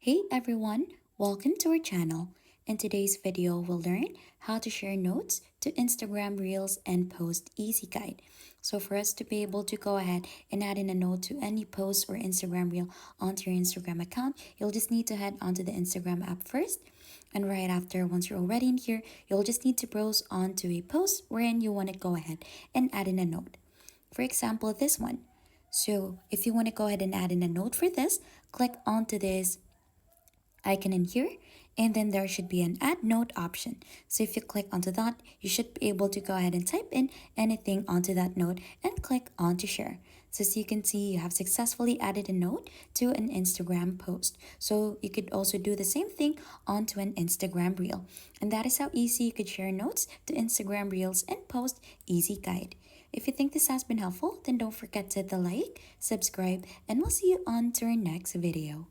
Hey everyone, welcome to our channel. In today's video, we'll learn how to share notes to Instagram Reels and Post Easy Guide. So for us to be able to go ahead and add in a note to any post or Instagram Reel onto your Instagram account, you'll just need to head onto the Instagram app first. And right after, once you're already in here, you'll just need to browse onto a post wherein you want to go ahead and add in a note. For example, this one. So if you want to go ahead and add in a note for this, click onto this icon in here, and then there should be an add note option. So if you click onto that, you should be able to go ahead and type in anything onto that note and click on to share. So as you can see, you have successfully added a note to an Instagram post. So you could also do the same thing onto an Instagram reel. And that is how easy you could share notes to Instagram reels and post easy guide. If you think this has been helpful, then don't forget to hit the like, subscribe, and we'll see you on to our next video.